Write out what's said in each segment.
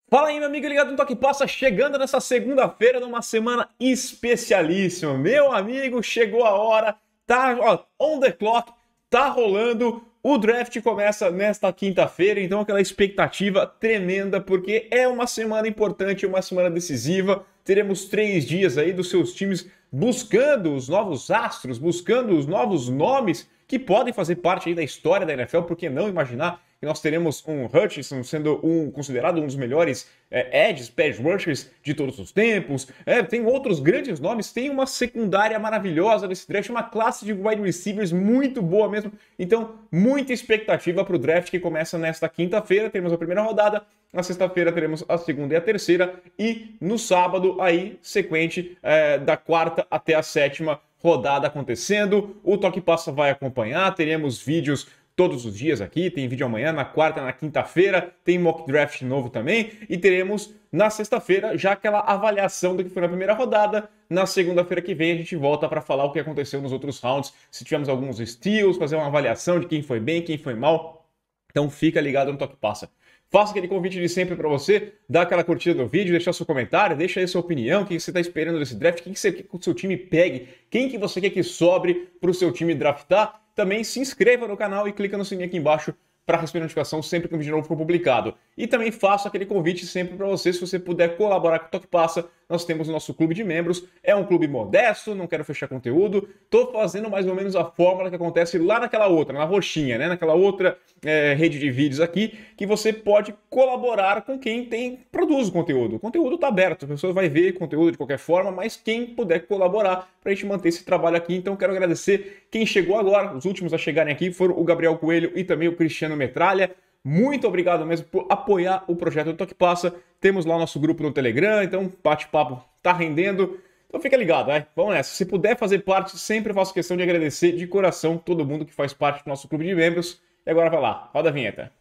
Fala aí, meu amigo ligado no Toque Passa, chegando nessa segunda-feira, numa semana especialíssima. Meu amigo, chegou a hora, tá on the clock, tá rolando. O draft começa nesta quinta-feira, então aquela expectativa tremenda, porque é uma semana importante, uma semana decisiva. Teremos 3 dias aí dos seus times buscando os novos astros, buscando os novos nomes que podem fazer parte aí da história da NFL, por que não imaginar que nós teremos um Hutchinson sendo considerado um dos melhores pass rushers de todos os tempos. Tem outros grandes nomes, tem uma secundária maravilhosa nesse draft, uma classe de wide receivers muito boa mesmo. Então, muita expectativa para o draft que começa nesta quinta-feira. Temos a primeira rodada, na sexta-feira teremos a segunda e a terceira, e no sábado, aí, sequente, da quarta até a sétima rodada acontecendo. O Toque Passa vai acompanhar, teremos vídeos todos os dias aqui, tem vídeo amanhã, na quarta, na quinta-feira, tem mock draft novo também, e teremos na sexta-feira já aquela avaliação do que foi na primeira rodada. Na segunda-feira que vem a gente volta para falar o que aconteceu nos outros rounds, se tivemos alguns steals, fazer uma avaliação de quem foi bem, quem foi mal. Então fica ligado no Toque Passa. Faça aquele convite de sempre para você, dá aquela curtida no vídeo, deixar seu comentário, deixa aí sua opinião, o que você está esperando desse draft, quem que você quer que o seu time pegue, quem que você quer que sobre para o seu time draftar. Também se inscreva no canal e clica no sininho aqui embaixo para receber notificação sempre que um vídeo novo for publicado. E também faço aquele convite sempre para você, se você puder colaborar com o Toque Passa, nós temos o nosso clube de membros, é um clube modesto, não quero fechar conteúdo, tô fazendo mais ou menos a fórmula que acontece lá naquela outra, na roxinha, né? Naquela outra rede de vídeos aqui, que você pode colaborar com quem produz o conteúdo. O conteúdo tá aberto, a pessoa vai ver conteúdo de qualquer forma, mas quem puder colaborar para a gente manter esse trabalho aqui. Então quero agradecer quem chegou agora, os últimos a chegarem aqui foram o Gabriel Coelho e também o Cristiano Metralha. Muito obrigado mesmo por apoiar o projeto do Toque Passa. Temos lá o nosso grupo no Telegram, então bate-papo tá rendendo. Então fica ligado, né? Vamos nessa. Se puder fazer parte, sempre faço questão de agradecer de coração todo mundo que faz parte do nosso clube de membros. E agora vai lá, roda a vinheta.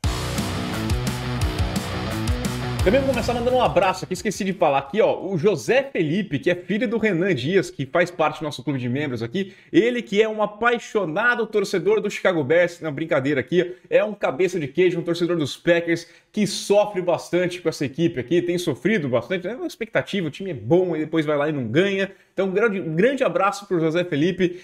Também vou começar mandando um abraço aqui, esqueci de falar aqui, ó, o José Felipe, que é filho do Renan Dias, que faz parte do nosso clube de membros aqui, ele que é um apaixonado torcedor do Chicago Bears, na brincadeira aqui, é um cabeça de queijo, um torcedor dos Packers, que sofre bastante com essa equipe aqui, tem sofrido bastante, é uma expectativa, o time é bom e depois vai lá e não ganha. Então, um grande abraço para o José Felipe,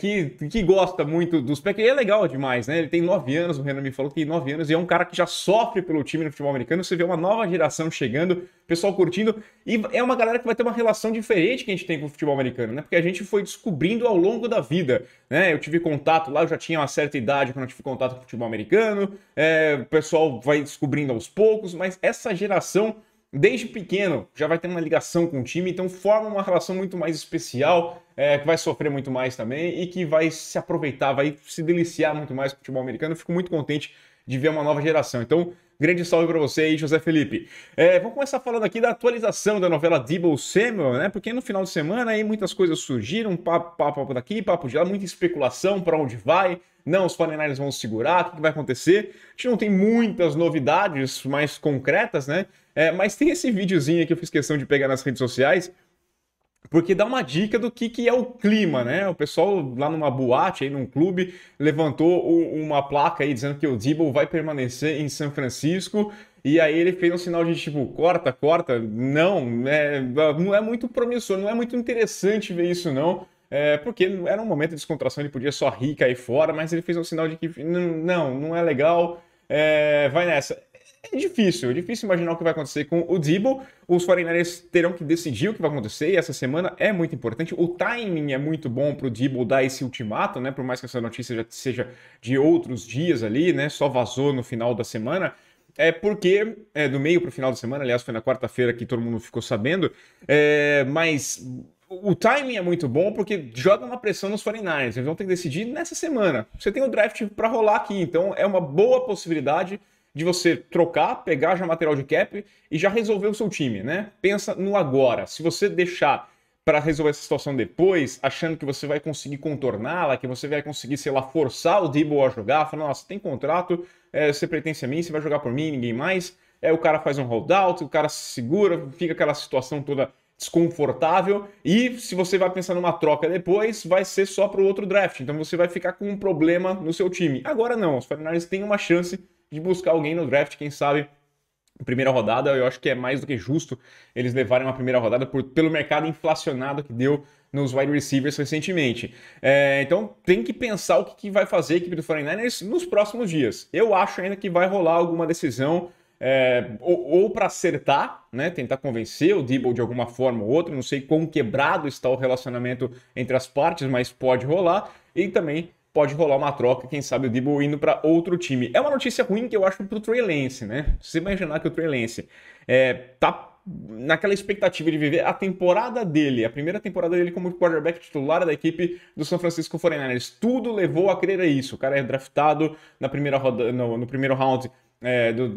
que gosta muito dos Packers. E é legal demais, né? Ele tem 9 anos, o Renan me falou que tem 9 anos, e é um cara que já sofre pelo time no futebol americano. Você vê uma nova geração chegando, pessoal curtindo, e é uma galera que vai ter uma relação diferente que a gente tem com o futebol americano, né? Porque a gente foi descobrindo ao longo da vida, né? Eu tive contato lá, eu já tinha uma certa idade quando eu tive contato com o futebol americano, o pessoal vai descobrindo aos poucos, mas essa geração, desde pequeno, já vai ter uma ligação com o time, então forma uma relação muito mais especial, que vai sofrer muito mais também e que vai se aproveitar, vai se deliciar muito mais com o futebol americano. Eu fico muito contente de ver uma nova geração. Então, grande salve para você aí, José Felipe. Vamos começar falando aqui da atualização da novela Deebo Samuel, né? Porque no final de semana aí muitas coisas surgiram, papo daqui, papo de lá, muita especulação para onde vai. Não, os 49ers vão segurar, o que vai acontecer? A gente não tem muitas novidades mais concretas, né? Mas tem esse videozinho que eu fiz questão de pegar nas redes sociais, porque dá uma dica do que é o clima, né? O pessoal lá numa boate, aí num clube, levantou uma placa aí dizendo que o Deebo vai permanecer em São Francisco, e aí ele fez um sinal de tipo, corta. Não, não é muito promissor, não é muito interessante ver isso não, porque era um momento de descontração, ele podia só rir, cair fora, mas ele fez um sinal de que não é legal, vai nessa. É difícil imaginar o que vai acontecer com o Deebo. Os 49ers terão que decidir o que vai acontecer, e essa semana é muito importante. O timing é muito bom para o Deebo dar esse ultimato, né? Por mais que essa notícia já seja de outros dias ali, né? Só vazou no final da semana. Porque, do meio para o final da semana, aliás, foi na quarta-feira que todo mundo ficou sabendo, mas o timing é muito bom porque joga uma pressão nos 49ers. Eles vão ter que decidir nessa semana. Você tem o draft para rolar aqui, então é uma boa possibilidade de você trocar, pegar já material de cap e já resolver o seu time, né? Pensa no agora. Se você deixar para resolver essa situação depois, achando que você vai conseguir contorná-la, que você vai conseguir, sei lá, forçar o Deebo a jogar, falando, nossa, tem contrato, você pertence a mim, você vai jogar por mim, ninguém mais. O cara faz um holdout, o cara se segura, fica aquela situação toda desconfortável, e se você vai pensar numa troca depois, vai ser só para o outro draft, então você vai ficar com um problema no seu time. Agora não, os 49ers têm uma chance de buscar alguém no draft, quem sabe primeira rodada, eu acho que é mais do que justo eles levarem uma primeira rodada pelo mercado inflacionado que deu nos wide receivers recentemente. Então tem que pensar o que vai fazer a equipe do 49ers nos próximos dias. Eu acho ainda que vai rolar alguma decisão ou para acertar, né, tentar convencer o Debo de alguma forma ou outra, não sei quão quebrado está o relacionamento entre as partes, mas pode rolar, e também pode rolar uma troca, quem sabe o Debo indo para outro time. É uma notícia ruim que eu acho pro Trey Lance, né? Você imaginar que o Trey Lance tá naquela expectativa de viver a temporada dele, a primeira temporada dele como quarterback titular da equipe do San Francisco 49ers. Tudo levou a crer a isso. O cara é draftado na primeira roda, no primeiro round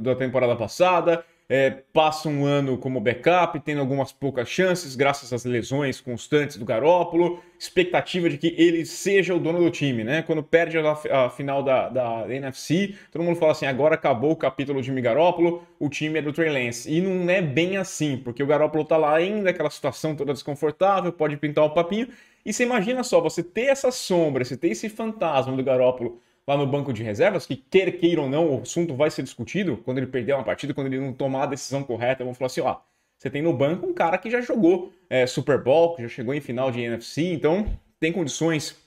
da temporada passada, passa um ano como backup, tendo algumas poucas chances, graças às lesões constantes do Garoppolo, expectativa de que ele seja o dono do time, né? Quando perde a final da NFC, todo mundo fala assim, agora acabou o capítulo de Jimmy Garoppolo, o time é do Trey Lance. E não é bem assim, porque o Garoppolo tá lá ainda, aquela situação toda desconfortável, pode pintar o papinho, e você imagina só, você ter essa sombra, você ter esse fantasma do Garoppolo lá no banco de reservas, que queira ou não, o assunto vai ser discutido quando ele perder uma partida, quando ele não tomar a decisão correta, vão falar assim, ó, você tem no banco um cara que já jogou Super Bowl, que já chegou em final de NFC, então tem condições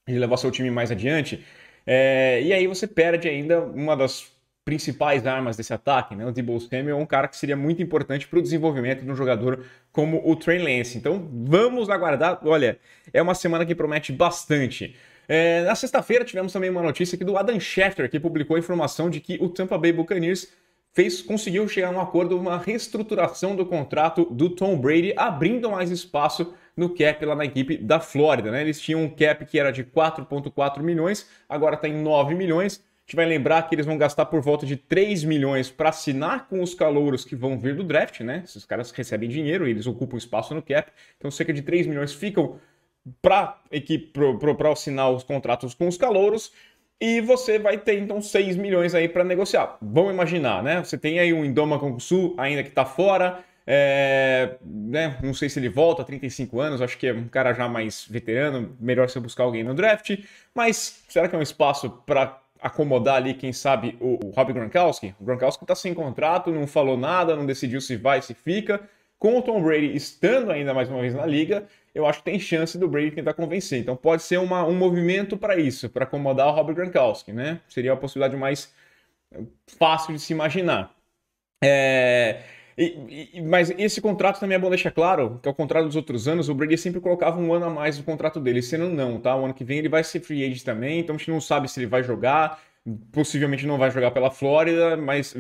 de levar seu time mais adiante, e aí você perde ainda uma das principais armas desse ataque, né? O Deebo Samuel é um cara que seria muito importante para o desenvolvimento de um jogador como o Trey Lance. Então vamos aguardar, olha, é uma semana que promete bastante. Na sexta-feira tivemos também uma notícia aqui do Adam Schefter, que publicou a informação de que o Tampa Bay Buccaneers conseguiu chegar a um acordo, uma reestruturação do contrato do Tom Brady, abrindo mais espaço no cap lá na equipe da Flórida, né? Eles tinham um cap que era de 4,4 milhões, agora está em 9 milhões. A gente vai lembrar que eles vão gastar por volta de 3 milhões para assinar com os calouros que vão vir do draft, né? Esses caras recebem dinheiro e eles ocupam espaço no cap, então cerca de 3 milhões ficam para assinar os contratos com os calouros, e você vai ter então 6 milhões aí para negociar. Vamos imaginar, né? Você tem aí um Ndamukong Kongsu ainda que está fora, né? Não sei se ele volta, 35 anos, acho que é um cara já mais veterano, melhor você buscar alguém no draft, mas será que é um espaço para acomodar ali, quem sabe, o Rob Gronkowski? O Gronkowski está sem contrato, não falou nada, não decidiu se vai, se fica. Com o Tom Brady estando ainda mais uma vez na liga, eu acho que tem chance do Brady tentar convencer. Então pode ser um movimento para isso, para acomodar o Rob Gronkowski, né? Seria a possibilidade mais fácil de se imaginar. Mas esse contrato também é bom deixar claro, que ao contrário dos outros anos, o Brady sempre colocava um ano a mais no contrato dele. Esse ano não, tá? O ano que vem ele vai ser free agent também, então a gente não sabe se ele vai jogar. Possivelmente não vai jogar pela Flórida, mas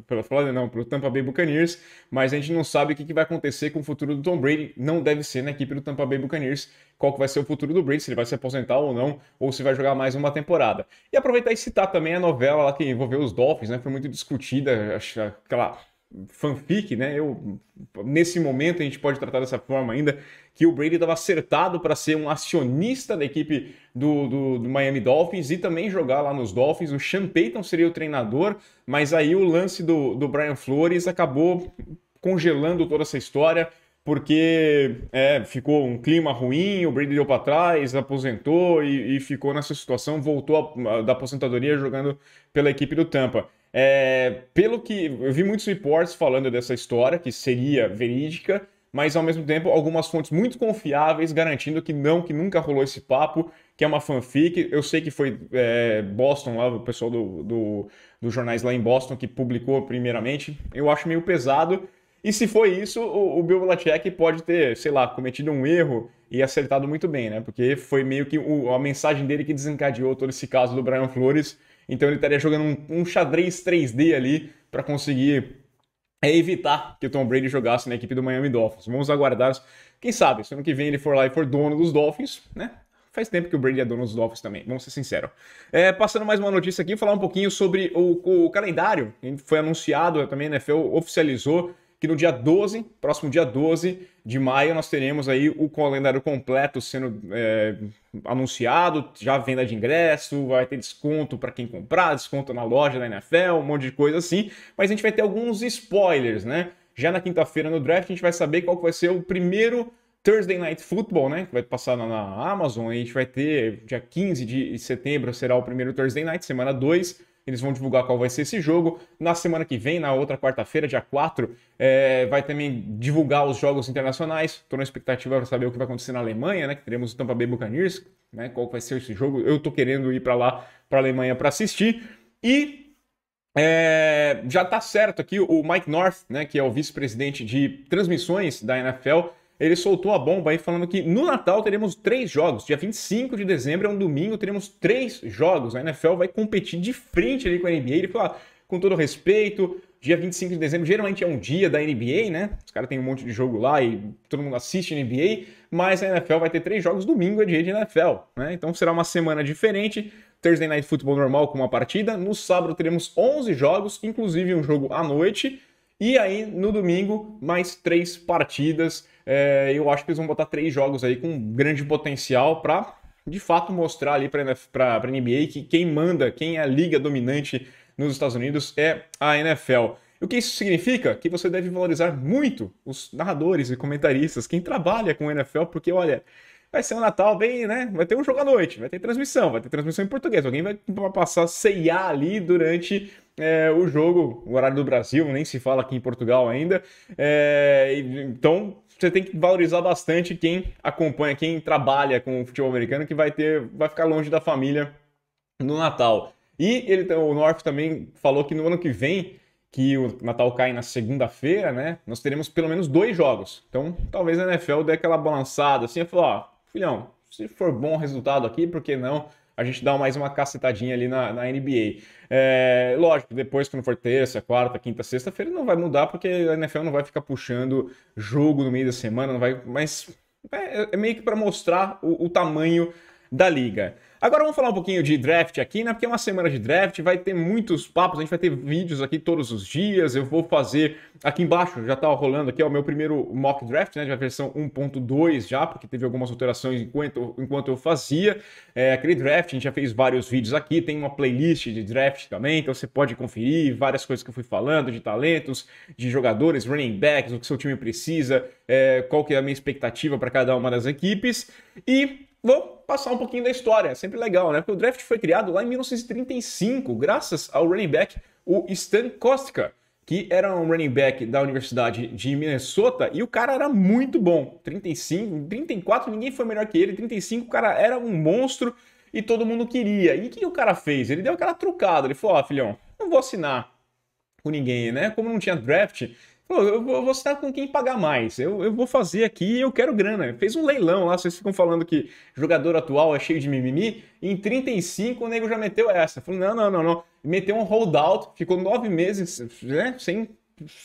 pela Flórida não, pelo Tampa Bay Buccaneers, mas a gente não sabe o que vai acontecer com o futuro do Tom Brady. Não deve ser na equipe do Tampa Bay Buccaneers qual que vai ser o futuro do Brady, se ele vai se aposentar ou não, ou se vai jogar mais uma temporada. E aproveitar e citar também a novela lá que envolveu os Dolphins, né? Foi muito discutida, aquela fanfic, né? Nesse momento a gente pode tratar dessa forma ainda, que o Brady estava acertado para ser um acionista da equipe do Miami Dolphins e também jogar lá nos Dolphins. O Sean Payton seria o treinador, mas aí o lance do Brian Flores acabou congelando toda essa história, porque ficou um clima ruim, o Brady deu para trás, aposentou e ficou nessa situação, voltou da aposentadoria jogando pela equipe do Tampa. Pelo que eu vi muitos reports falando dessa história, que seria verídica, mas ao mesmo tempo algumas fontes muito confiáveis garantindo que nunca rolou esse papo, que é uma fanfic. Eu sei que foi Boston, lá, o pessoal dos jornais lá em Boston que publicou primeiramente. Eu acho meio pesado. E se foi isso, o Bill Belichick pode ter, sei lá, cometido um erro e acertado muito bem, né? Porque foi meio que a mensagem dele que desencadeou todo esse caso do Brian Flores. Então ele estaria jogando um xadrez 3D ali para conseguir evitar que o Tom Brady jogasse na equipe do Miami Dolphins. Vamos aguardar. Quem sabe, se ano que vem ele for lá e for dono dos Dolphins, né? Faz tempo que o Brady é dono dos Dolphins também, vamos ser sinceros. Passando mais uma notícia aqui, falar um pouquinho sobre o calendário. Foi anunciado, também a NFL oficializou que no dia 12, próximo dia 12 de maio, nós teremos aí o calendário completo sendo anunciado, já venda de ingresso, vai ter desconto para quem comprar, desconto na loja da NFL, um monte de coisa assim, mas a gente vai ter alguns spoilers, né? Já na quinta-feira no draft a gente vai saber qual que vai ser o primeiro Thursday Night Football, né? Que vai passar na Amazon, e a gente vai ter dia 15 de setembro será o primeiro Thursday Night, semana 2, eles vão divulgar qual vai ser esse jogo. Na semana que vem, na outra quarta-feira, dia 4, vai também divulgar os jogos internacionais. Estou na expectativa para saber o que vai acontecer na Alemanha, né? Que teremos o Tampa Bay Buccaneers, né? Qual vai ser esse jogo. Eu estou querendo ir para lá, para a Alemanha, para assistir. E já está certo aqui o Mike North, né? Que é o vice-presidente de transmissões da NFL. Ele soltou a bomba aí falando que no Natal teremos 3 jogos. Dia 25 de dezembro é um domingo, teremos 3 jogos. A NFL vai competir de frente ali com a NBA. Ele falou, com todo respeito, dia 25 de dezembro geralmente é um dia da NBA, né? Os caras têm um monte de jogo lá e todo mundo assiste NBA, mas a NFL vai ter 3 jogos, domingo é dia de NFL, né? Então será uma semana diferente. Thursday Night Football normal com uma partida. No sábado teremos 11 jogos, inclusive um jogo à noite. E aí, no domingo, mais 3 partidas. Eu acho que eles vão botar 3 jogos aí com grande potencial para, de fato, mostrar ali para a NBA que quem manda, quem é a liga dominante nos Estados Unidos é a NFL. O que isso significa? Que você deve valorizar muito os narradores e comentaristas, quem trabalha com a NFL, porque, olha, vai ser um Natal bem, né? Vai ter um jogo à noite, vai ter transmissão em português. Alguém vai passar C&A ali durante o jogo, o horário do Brasil, nem se fala aqui em Portugal ainda. Então, você tem que valorizar bastante quem acompanha, quem trabalha com o futebol americano, que vai ficar longe da família no Natal. E o North também falou que no ano que vem, que o Natal cai na segunda-feira, né? Nós teremos pelo menos 2 jogos. Então, talvez a NFL dê aquela balançada assim e falou, filhão, se for bom resultado aqui, por que não a gente dá mais uma cacetadinha ali na NBA? Lógico, depois quando for terça, quarta, quinta, sexta-feira não vai mudar, porque a NFL não vai ficar puxando jogo no meio da semana, não vai, mas é meio que para mostrar o tamanho da liga. Agora vamos falar um pouquinho de draft aqui, né? Porque é uma semana de draft, vai ter muitos papos, a gente vai ter vídeos aqui todos os dias. Eu vou fazer aqui embaixo, já tá rolando aqui, ó, o meu primeiro mock draft, né? De versão 1.2 já, porque teve algumas alterações enquanto eu fazia aquele draft. A gente já fez vários vídeos aqui, tem uma playlist de draft também, então você pode conferir várias coisas que eu fui falando, de talentos, de jogadores, running backs, o que seu time precisa, qual que é a minha expectativa para cada uma das equipes. E vou passar um pouquinho da história, é sempre legal, né? Porque o draft foi criado lá em 1935, graças ao running back, o Stan Kostka, que era um running back da Universidade de Minnesota, e o cara era muito bom. 35, 34, ninguém foi melhor que ele. 35, o cara era um monstro e todo mundo queria. E o que o cara fez? Ele deu aquela trucada, ele falou, filhão, não vou assinar com ninguém, né? Como não tinha draft, eu vou assinar com quem pagar mais. Eu vou fazer aqui, eu quero grana. Fez um leilão lá, vocês ficam falando que jogador atual é cheio de mimimi. Em 35 o nego já meteu essa. Falou, não. Meteu um holdout, ficou 9 meses, né, sem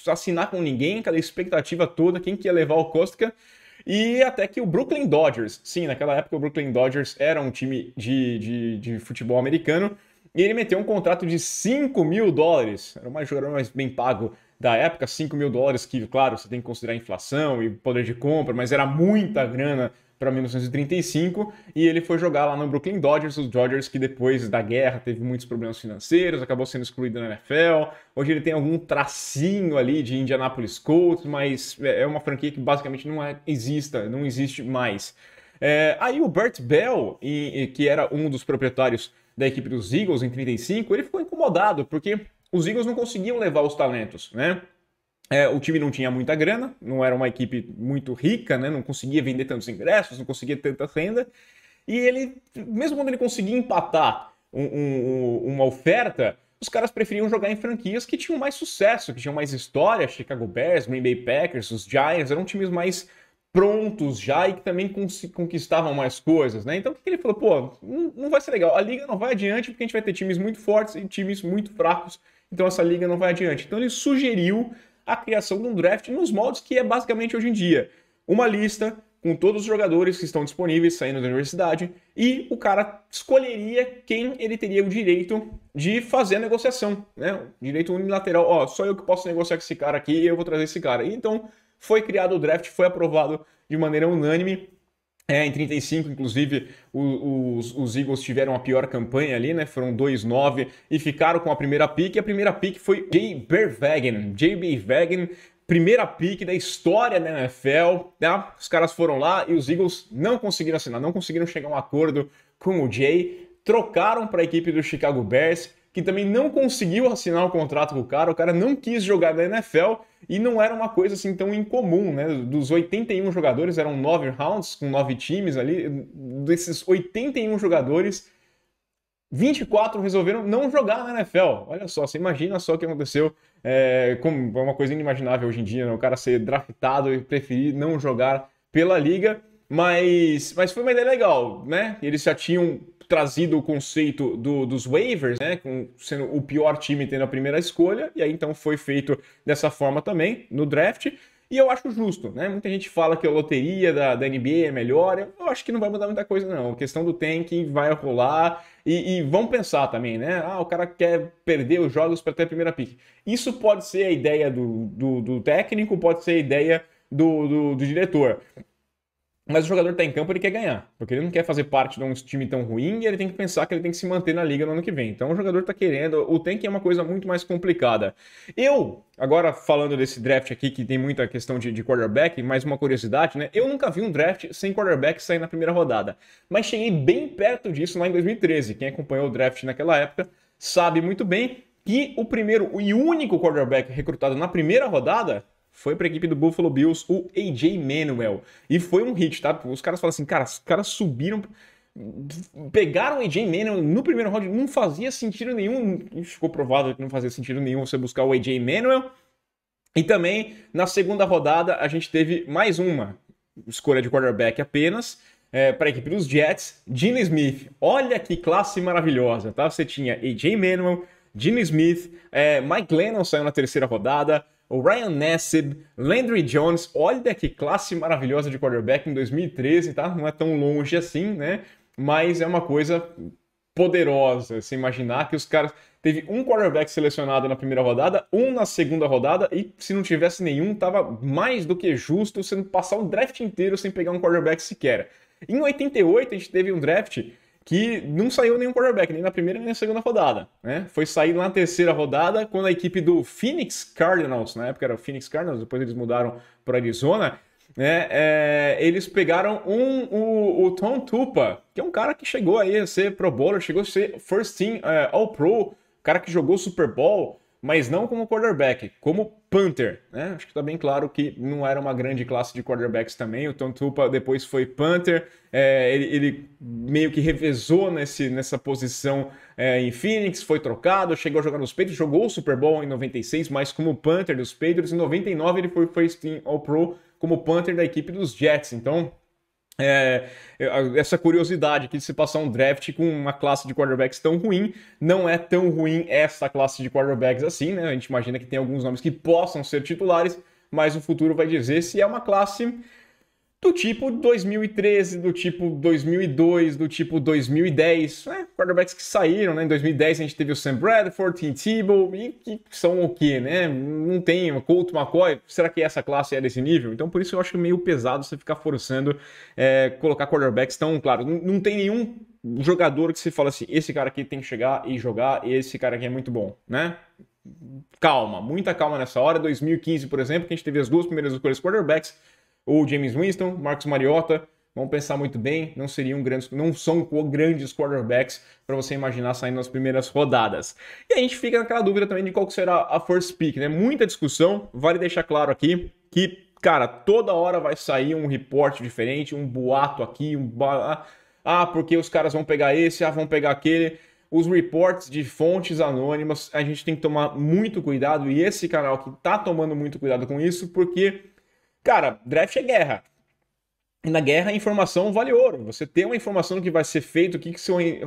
assinar com ninguém, aquela expectativa toda, quem que ia levar o Kostka. E até que o Brooklyn Dodgers, sim, naquela época o Brooklyn Dodgers era um time de futebol americano, e ele meteu um contrato de $5 mil. Era o jogador mais bem pago da época, $5 mil, que, claro, você tem que considerar inflação e poder de compra, mas era muita grana para 1935, e ele foi jogar lá no Brooklyn Dodgers, os Dodgers que depois da guerra teve muitos problemas financeiros, acabou sendo excluído da NFL. Hoje ele tem algum tracinho ali de Indianapolis Colts, mas é uma franquia que basicamente não existe mais. Aí o Bert Bell, que era um dos proprietários da equipe dos Eagles em 35, ele ficou incomodado, porque os Eagles não conseguiam levar os talentos, né? O time não tinha muita grana, não era uma equipe muito rica, né? Não conseguia vender tantos ingressos, não conseguia tanta renda. E ele, mesmo quando ele conseguia empatar uma oferta, os caras preferiam jogar em franquias que tinham mais sucesso, que tinham mais história. Chicago Bears, Green Bay Packers, os Giants, eram times mais prontos já e que também conquistavam mais coisas, né? Então o que ele falou? Pô, não vai ser legal. A liga não vai adiante porque a gente vai ter times muito fortes e times muito fracos. Então essa liga não vai adiante. Então ele sugeriu a criação de um draft nos moldes que é basicamente hoje em dia. Uma lista com todos os jogadores que estão disponíveis saindo da universidade e o cara escolheria quem ele teria o direito de fazer a negociação, né? Direito unilateral. Só eu que posso negociar com esse cara aqui e eu vou trazer esse cara. E então foi criado o draft, foi aprovado de maneira unânime. Em 35, inclusive, os Eagles tiveram a pior campanha ali, né? Foram 2-9 e ficaram com a primeira pick. E a primeira pick foi J.B. Wagon, primeira pick da história da NFL. Né? Os caras foram lá e os Eagles não conseguiram assinar, não conseguiram chegar a um acordo com o Jay. Trocaram para a equipe do Chicago Bears, que também não conseguiu assinar o contrato com o cara não quis jogar na NFL e não era uma coisa assim tão incomum, né? Dos 81 jogadores, eram 9 rounds, com 9 times ali, desses 81 jogadores, 24 resolveram não jogar na NFL. Olha só, você imagina só o que aconteceu, como é uma coisa inimaginável hoje em dia, né? O cara ser draftado e preferir não jogar pela liga, mas foi uma ideia legal, né? Eles já tinham trazido o conceito dos waivers, né? Sendo o pior time tendo a primeira escolha, e aí então foi feito dessa forma também no draft. E eu acho justo, né? Muita gente fala que a loteria da NBA é melhor. Eu acho que não vai mudar muita coisa, não. A questão do tanking vai rolar. E vamos pensar também, né? O cara quer perder os jogos para ter a primeira pick. Isso pode ser a ideia do técnico, pode ser a ideia do diretor. Mas o jogador está em campo, ele quer ganhar, porque ele não quer fazer parte de um time tão ruim e ele tem que pensar que ele tem que se manter na liga no ano que vem. Então o jogador está querendo, o tank é uma coisa muito mais complicada. Agora falando desse draft aqui, que tem muita questão de quarterback, mais uma curiosidade, né? Eu nunca vi um draft sem quarterback sair na primeira rodada, mas cheguei bem perto disso lá em 2013. Quem acompanhou o draft naquela época sabe muito bem que o primeiro e único quarterback recrutado na primeira rodada foi para a equipe do Buffalo Bills, o A.J. Manuel. E foi um hit, tá? Os caras falam assim, cara, os caras subiram, pegaram o A.J. Manuel no primeiro round, não fazia sentido nenhum, ficou provado que não fazia sentido nenhum você buscar o A.J. Manuel. E também, na segunda rodada, a gente teve mais uma escolha de quarterback apenas, para a equipe dos Jets, Geno Smith. Olha que classe maravilhosa, tá? Você tinha A.J. Manuel, Geno Smith, Mike Glennon saiu na terceira rodada, o Ryan Nassib, Landry Jones, olha que classe maravilhosa de quarterback em 2013, tá? Não é tão longe assim, né? Mas é uma coisa poderosa, você imaginar que os caras... Teve um quarterback selecionado na primeira rodada, um na segunda rodada, e se não tivesse nenhum, tava mais do que justo você passar um draft inteiro sem pegar um quarterback sequer. Em 88, a gente teve um draft que não saiu nenhum quarterback, nem na primeira nem na segunda rodada, né? Foi sair na terceira rodada, quando a equipe do Phoenix Cardinals, na época era o Phoenix Cardinals, depois eles mudaram para Arizona, né? Eles pegaram o Tom Tupa, que é um cara que chegou aí a ser Pro Bowler, chegou a ser First Team All-Pro, cara que jogou Super Bowl, mas não como quarterback, como punter, né? Acho que tá bem claro que não era uma grande classe de quarterbacks também. O Tom Tupa depois foi punter, ele meio que revezou nessa posição em Phoenix, foi trocado, chegou a jogar nos Patriots, jogou o Super Bowl em 96, mas como punter dos Patriots. Em 99 ele foi First Team All-Pro como punter da equipe dos Jets. Então, essa curiosidade aqui de se passar um draft com uma classe de quarterbacks tão ruim, não é tão ruim essa classe de quarterbacks assim, né? A gente imagina que tem alguns nomes que possam ser titulares, mas o futuro vai dizer se é uma classe do tipo 2013, do tipo 2002, do tipo 2010, né? Quarterbacks que saíram, né? Em 2010 a gente teve o Sam Bradford, Tim Tebow, e que são o quê, né? Não tem o Colt McCoy, será que essa classe é desse nível? Então por isso eu acho meio pesado você ficar forçando colocar quarterbacks tão, claro, não tem nenhum jogador que você fala assim, esse cara aqui tem que chegar e jogar, esse cara aqui é muito bom, né? Calma, muita calma nessa hora. 2015, por exemplo, que a gente teve as duas primeiras escolhas quarterbacks, o James Winston, Marcus Mariota, vamos pensar muito bem, não são grandes quarterbacks para você imaginar saindo nas primeiras rodadas. E a gente fica naquela dúvida também de qual será a first pick, né? Muita discussão, vale deixar claro aqui que, cara, toda hora vai sair um report diferente, um boato aqui, porque os caras vão pegar esse, vão pegar aquele. Os reports de fontes anônimas, a gente tem que tomar muito cuidado, e esse canal que tá tomando muito cuidado com isso, porque, cara, draft é guerra. E na guerra a informação vale ouro. Você ter uma informação do que vai ser feito, o que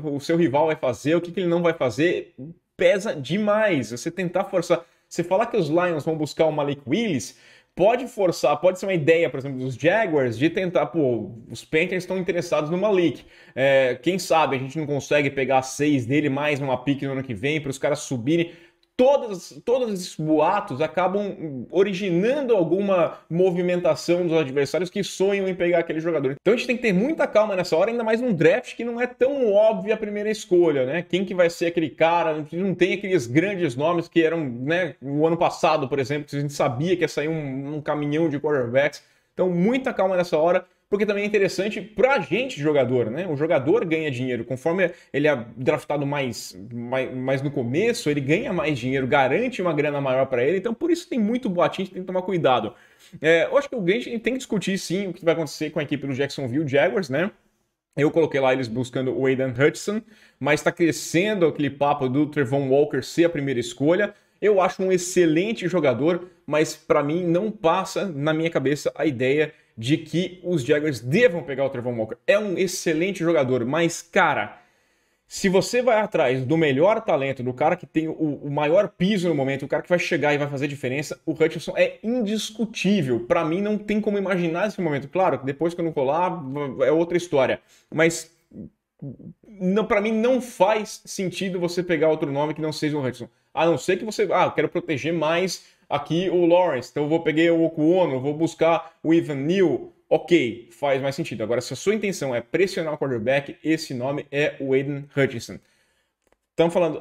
o seu rival vai fazer, o que ele não vai fazer, pesa demais. Você tentar forçar... Você falar que os Lions vão buscar o Malik Willis, pode forçar, pode ser uma ideia, por exemplo, dos Jaguars, de tentar, os Panthers estão interessados no Malik. Quem sabe a gente não consegue pegar 6 dele mais numa pick no ano que vem, para os caras subirem. Todos esses boatos acabam originando alguma movimentação dos adversários que sonham em pegar aquele jogador. Então a gente tem que ter muita calma nessa hora, ainda mais num draft que não é tão óbvio a primeira escolha, né? Quem que vai ser aquele cara? Não tem aqueles grandes nomes que eram, né, o ano passado, por exemplo, que a gente sabia que ia sair um caminhão de quarterbacks. Então muita calma nessa hora, porque também é interessante pra gente, jogador, né? O jogador ganha dinheiro. Conforme ele é draftado mais no começo, ele ganha mais dinheiro, garante uma grana maior pra ele. Então, por isso tem muito boatinho, tem que tomar cuidado. Eu acho que a gente tem que discutir, sim, o que vai acontecer com a equipe do Jacksonville Jaguars, né? Eu coloquei lá eles buscando o Aidan Hutchinson, mas está crescendo aquele papo do Trevon Walker ser a primeira escolha. Eu acho um excelente jogador, mas para mim não passa na minha cabeça a ideia de que os Jaguars devam pegar o Trevon Walker. É um excelente jogador, mas, cara, se você vai atrás do melhor talento, do cara que tem o maior piso no momento, o cara que vai chegar e vai fazer diferença, o Hutchinson é indiscutível. Para mim, não tem como imaginar esse momento. Claro, depois que eu não colar, é outra história. Mas para mim não faz sentido você pegar outro nome que não seja o Hutchinson. A não ser que você... eu quero proteger mais aqui o Lawrence, então eu vou pegar o Okuono, vou buscar o Evan Neal. Ok, faz mais sentido. Agora, se a sua intenção é pressionar o quarterback, esse nome é o Aidan Hutchinson. Estão falando,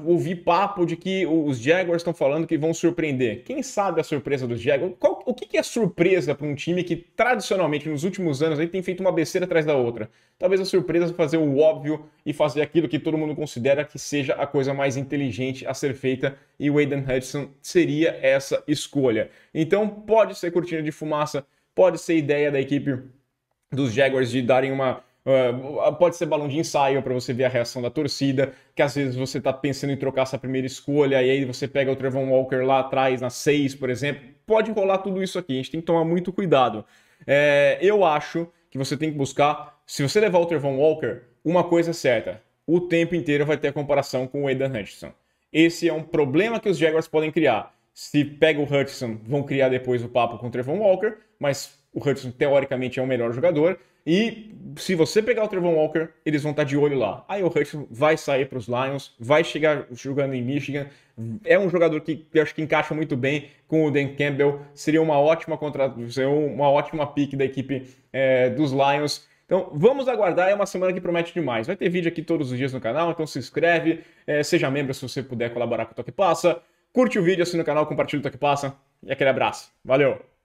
ouvi papo de que os Jaguars estão falando que vão surpreender. Quem sabe a surpresa dos Jaguars? O que é surpresa para um time que, tradicionalmente, nos últimos anos, aí tem feito uma besteira atrás da outra? Talvez a surpresa é fazer o óbvio e fazer aquilo que todo mundo considera que seja a coisa mais inteligente a ser feita, e o Aidan Hutchinson seria essa escolha. Então, pode ser cortina de fumaça, pode ser ideia da equipe dos Jaguars de darem uma... pode ser balão de ensaio para você ver a reação da torcida, que às vezes você está pensando em trocar essa primeira escolha e aí você pega o Trevon Walker lá atrás, na 6, por exemplo. Pode rolar tudo isso aqui, a gente tem que tomar muito cuidado. Eu acho que você tem que buscar, se você levar o Trevon Walker, uma coisa é certa, o tempo inteiro vai ter a comparação com o Aidan Hutchinson. Esse é um problema que os Jaguars podem criar. Se pega o Hutchinson, vão criar depois o papo com o Trevon Walker, mas o Hutchinson teoricamente é o melhor jogador. E se você pegar o Trevon Walker, eles vão estar de olho lá. Aí o Hutchinson vai sair para os Lions, vai chegar jogando em Michigan. É um jogador que eu acho que encaixa muito bem com o Dan Campbell. Seria uma ótima uma ótima pick da equipe dos Lions. Então vamos aguardar, é uma semana que promete demais. Vai ter vídeo aqui todos os dias no canal, então se inscreve, seja membro se você puder colaborar com o Toque Passa. Curte o vídeo, assina o canal, compartilha o Toque Passa e aquele abraço. Valeu!